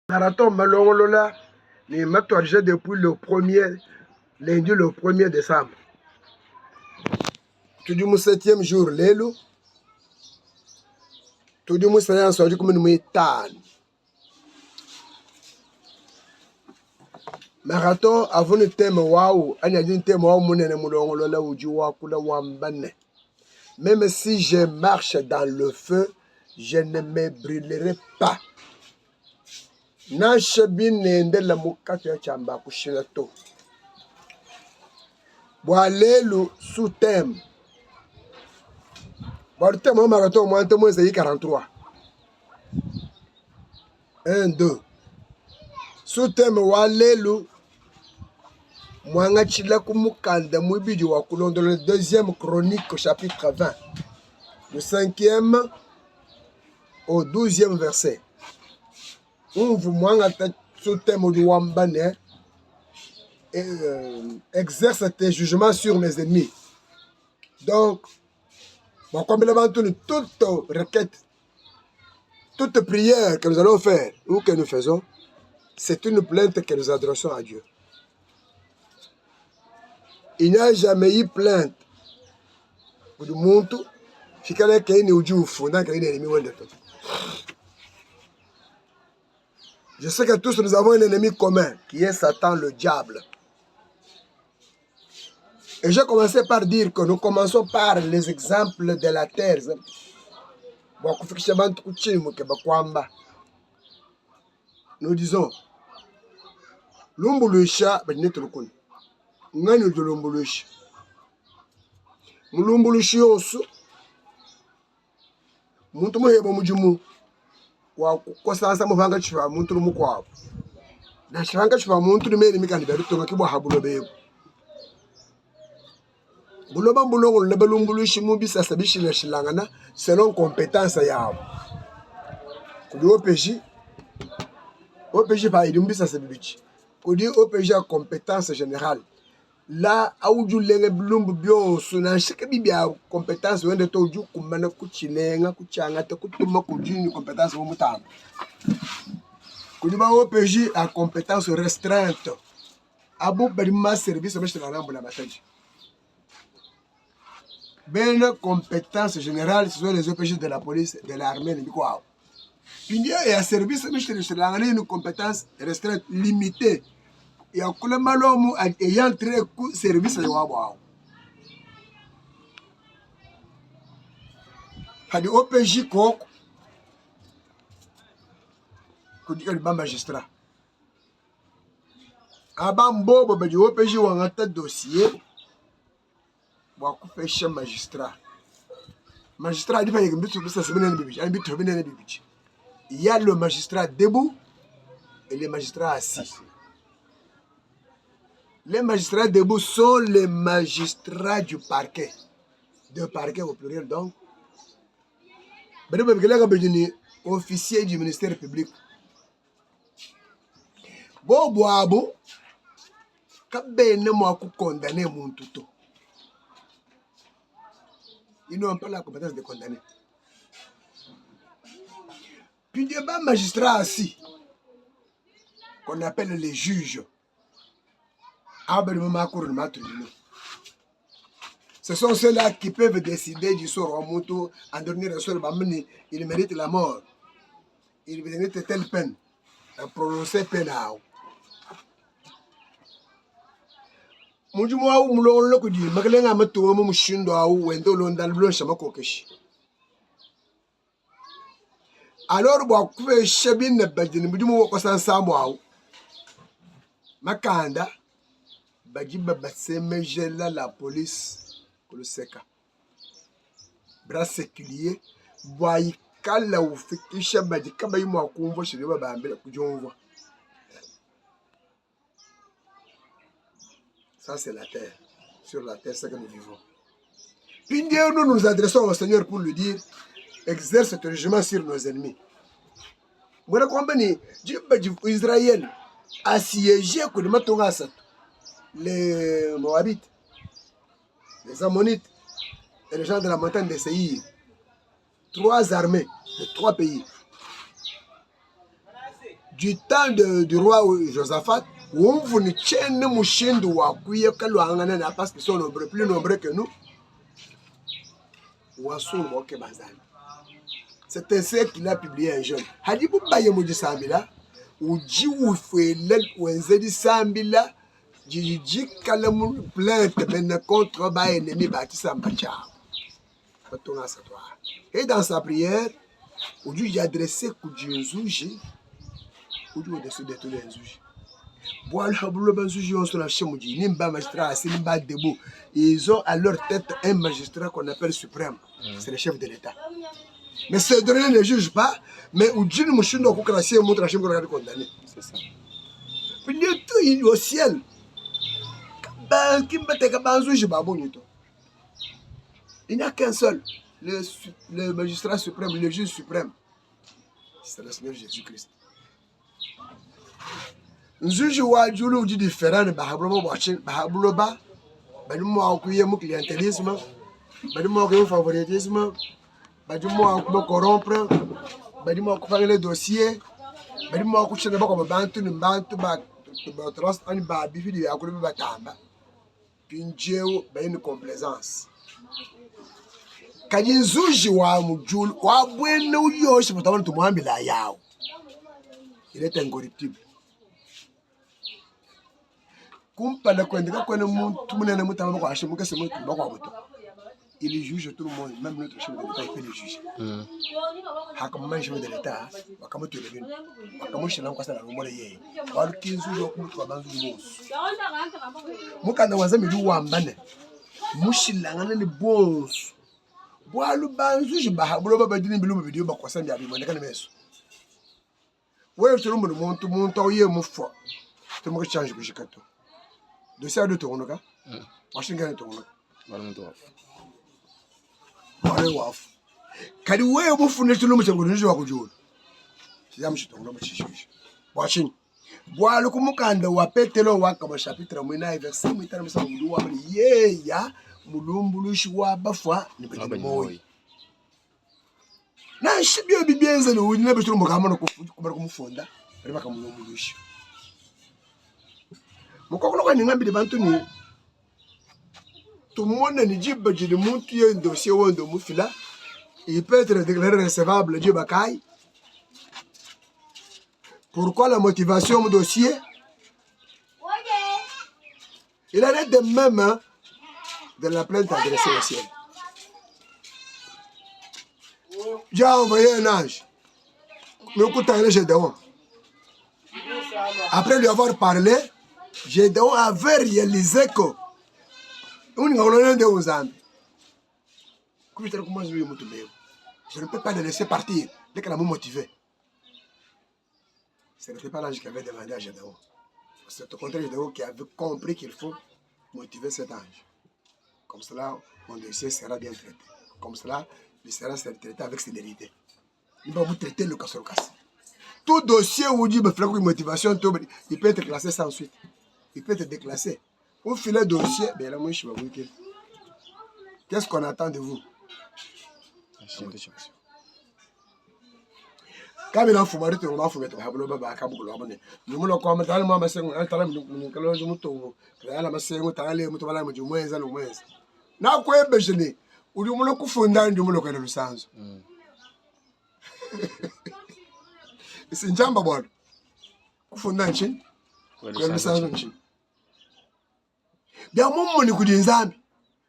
Marathon Malongolola, les matouages depuis le lundi le 1er décembre. Tout du 7e jour, l'élo. Tout du moussaïen soit du comme nous tan. Marathon avant le thème waouh, il y a un thème waouh, mon ennemi Malongolola ou du wakula wambane. Même si je marche dans le feu, je ne me brûlerai pas. Nashabine de la mukatu ya chamba kushirato. Boalelu sous thème. Le thème au marathon, moi, c'est 43. 1, 2. Sous thème Walelu, moi, je suis là comme Kanda Mouibidi Wakulon dans le 2e chronique au chapitre 20. Le 5e au 12e verset. On vous moi, sous thème du Wambane, exerce tes jugements sur mes ennemis. Donc, comme il y toute requête, toute prière que nous allons faire ou que nous faisons, c'est une plainte que nous adressons à Dieu. Il n'y a jamais eu plainte pour le monde qui est ennemi. Je sais que tous nous avons un ennemi commun qui est Satan, le diable. Et j'ai commencé par dire que nous commençons par les exemples de la terre. Nous disons, l'umbulusha, ngani de l'umbulusha. L'umbulusha osu, muntu muhebo mujumu, wa kosansa muvanga chwa muntu mukwabo. Na chwanga chwa muntu limeni mikandi berutonga kibwa habulo bebo. Buloba mbulongo lebe lumbulushi mubisa sabishi na shilangana selon compétence yabo. Kudi OPJ pa idumbisa sabibichi. Kudi OPJ a compétence générale. Là, aoudu lenge blumbu bio suna shike bibia compétence wende to uju kumana kuchilenga kuchanga te kutuma kujini compétence wo mutamba. Kudi ba OPJ a compétence restreinte. Abu berima service mesh la rambo la mataji. Ben compétence générale, ce sont les OPJ de la police, de l'armée, de quoi. Puis il y a un service une compétence restreinte, limitée. Il y a un malhomme ayant très service de Wabo. Il y a des OPJ qui sont des magistrats. Abambo, il y a des OPJ qui ont un dossier. Pour magistrat. Magistrat, il y a le magistrat debout et les magistrats assis. Les magistrats debout sont les magistrats du parquet. De parquet au pluriel donc. Officier du ministère public. Bon, boabo, quand ben moi condamné mon tuto. Ils n'ont pas la compétence de condamner. Puis il y a des magistrats assis, qu'on appelle les juges. Ce sont ceux-là qui peuvent décider du sort en moto, en dernier ressort, il mérite la mort. Il mérite telle peine. À prononcer peine à eux. Alors, Makanda, la police, le seka. Bras séculier, boyikala ou fikisha badika bayimu akumvo shiriba bambela kujonva. Ça c'est la terre. Sur la terre, c'est que nous vivons. Puis nous nous adressons au Seigneur pour lui dire, exerce ton jugement sur nos ennemis. Voilà combien Israël assiégé les Moabites, les Ammonites et les gens de la montagne de Séhir. 3 armées de 3 pays. du temps du roi Josaphat, où on vous ne tienne mouchin de Wakuye Kalouangana parce qu'ils sont nombreux, plus nombreux que nous. C'est ainsi qu'il a publié un jeune. Hadibou Bayemoudi Sambila, ou Djiou Fouelel, ou Nzedi Sambila, Djidji Kalamou plainte contre Ba ennemi Baptiste Ambacha. Et dans sa prière, Dieu a adressé Koudjinzouji, Koudjou au-dessus de tous les Nzouji. Ils ont à leur tête un magistrat qu'on appelle suprême. C'est le chef de l'État. Mais ce dernier ne juge pas, mais Oudjin Mouchindo Koukrassi montre à Hachem qu'on a condamné. C'est ça. Puis il est au ciel. Il n'y a qu'un seul, le magistrat suprême, le juge suprême. C'est le Seigneur Jésus-Christ. Nzuji wa julu di différent bahablo watching bahablo ba badi mo akuye mu clientélisme badi mo ko favoritisme badi mo ko corrompre badi mo ko fangele dossier badi mo ko chene ba ko bantu ni bantu ba trust ani ba bi fidi akulu ba tamba pinjeo ba une complaisance kadi nzuji wa mu julu wa bwene uyo shi patama tumwambila yao il est incorruptible. Il juge tout le monde, même notre chef de l'État, il peut le juger. Comment chef de l'État, comment tu le vis, comment je l'ai encore ça dans le monde hier. Alors 15 jours pour toi dans une bourse. Moi quand on a mis du wambane, mushilangana ni bourse. Bois le banzu je bahablo ba dini bilu video ba kwasa mbi mo ndeka meso. Ouais tout le monde monte oye mo fo. Tout le monde change que je kato. De ça de tourner là. Washington tourner. Wale waf. Kadi wewe bufune tulo mchangonjo wa kujula. Siyamshi tourner mchishishi. Watching. Bwalo kumukanda wa Petelo wa kama chapitre mwina verset mwitana msa mudu wa ye ya mulumbulushi wa bafwa ni bedimoyi. Na shibyo bibienze no wina betulo mukamano kubara kumufunda riba kamulumbulushi. Mukokolo ni ngambile bantu ni tout le monde ne dit pas que un dossier ou un dossier il peut être déclaré recevable Dieu Bakaï. Pourquoi la motivation du dossier? Il en est de même hein, de la plainte adressée au ciel. J'ai envoyé un ange. Après lui avoir parlé, Gédéon avait réalisé que je ne peux pas le laisser partir dès qu'elle a motivé. Ce n'était pas l'ange qui avait demandé à Gédéon. C'est au contraire Gédéon qui avait compris qu'il faut motiver cet ange. Comme cela, mon dossier sera bien traité. Comme cela, il sera traité avec célérité. Il va vous traiter le cas sur le cas. Tout dossier où il dit que une motivation, il peut être classé sans suite. Il peut être déclassé. Vous filez le dossier, ben là, moi, je vais vous dire. Qu'est-ce qu'on attend de vous? Quand il a fumé, il a fumé, il a fumé, il a fumé, il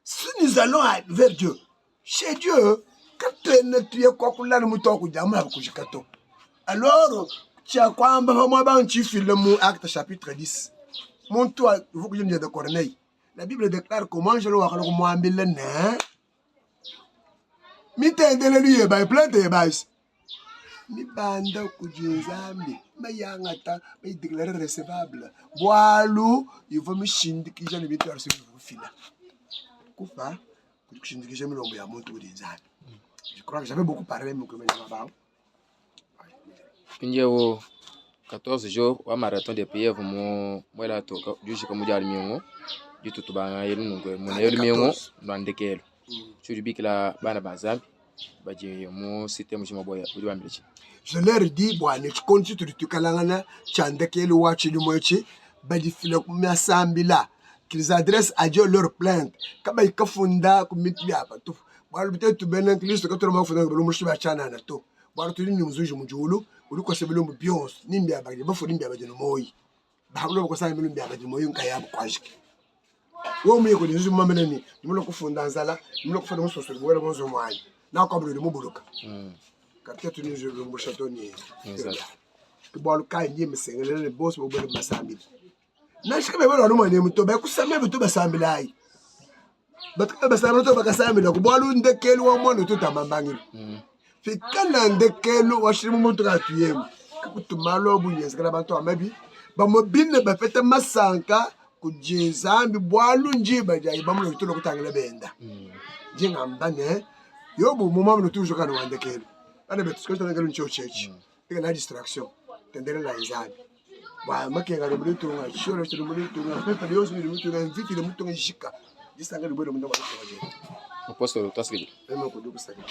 si nous allons vers Dieu, chez Dieu, quand tu es quoi le mouton ou diamant avec Kujikato, alors tu as quoi un petit film acte chapitre 10. Mon toi, il faut que je me dise de Corneille. La Bible déclare comment je le vois comme moi en Bélène. Mi t'aide lui et by plein de bases. Mi banda Kujinzambi, ma yangata, ma déclaré recevable. Boalou, il faut me chindi qui j'en ai mis à ce fil. Je crois que j'avais beaucoup parlé, mais que je 14 jours, au marathon de prière, moi, là, je comme dire le du tout banga yelu nungwe mon yelu miengo ndandekelo tu biki la bana bazambi baje mo système je maboya uri wambichi je leur dis bwana chikonchi tuli tukalangana chandekele wachi limochi badifile kumyasambila qu'ils adressent à Dieu leur plainte kaba ikafunda kumiti hapa tu bwana bitatu benen Kristo katoro mafunda ngolo mushi bachana na to bwana tuli ni mzuji mujulu uliko sebelo mbions nimbi abaje bafu nimbi abaje no moyi bakulo ko sa nimbi abaje moyi nkayabo kwashike wo muye ko nizu mamenani nimulo kufunda nzala nimulo kufunda musoso ngwela monzo mwanyi na kwa bulu mubuluka katika tunizo lo chatoni bwana kai ndi msengele boss bo bwana basambili na shikabe bwana no mane muto ba kusame buto basambila ai bataka basambila to bakasambila ko bwana ndekeli wa mwana to tamambangile fikana ndekelo wa shirimu muntu katuyemu kutumalo bunyenzi kala bantu amabi bamobine bafete masanka kujizambi bwalu njiba jayi bamulo tulo kutangela benda jingambane yobu mumamno toujours kana wandekelo ana betusko tangelo ncho chechi na distraction tendere la izabi ba makenga le mutu nga shoro le mutu nga pepe yosu le mutu nga invite le mutu nga jika disanga le bodo ndo ba ko je apostolo tasiri ema ko duku saka